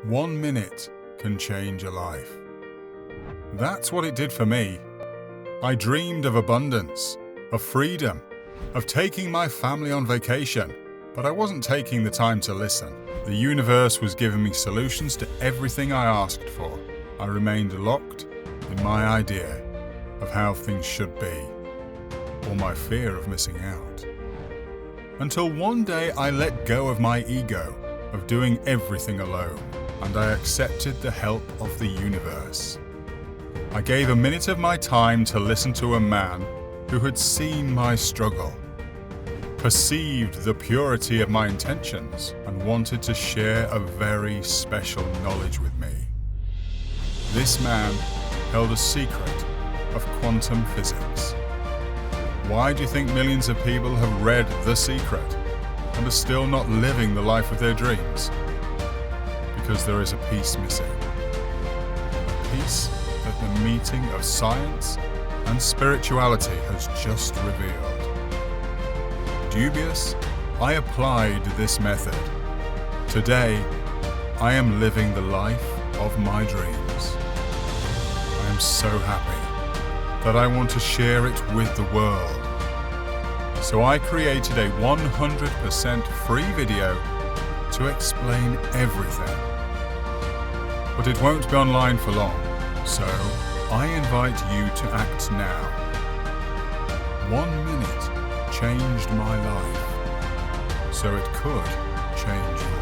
1 minute can change a life. That's what it did for me. I dreamed of abundance, of freedom, of taking my family on vacation, but I wasn't taking the time to listen. The universe was giving me solutions to everything I asked for. I remained locked in my idea of how things should be, or my fear of missing out. Until one day I let go of my ego, of doing everything alone, and I accepted the help of the universe. I gave a minute of my time to listen to a man who had seen my struggle, perceived the purity of my intentions, and wanted to share a very special knowledge with me. This man held a secret of quantum physics. Why do you think millions of people have read The Secret and are still not living the life of their dreams? Because there is a piece missing. A piece that the meeting of science and spirituality has just revealed. Dubious, I applied this method. Today, I am living the life of my dreams. I am so happy that I want to share it with the world. So I created a 100% free video to explain everything. But it won't be online for long, so I invite you to act now. 1 minute changed my life, so it could change yours.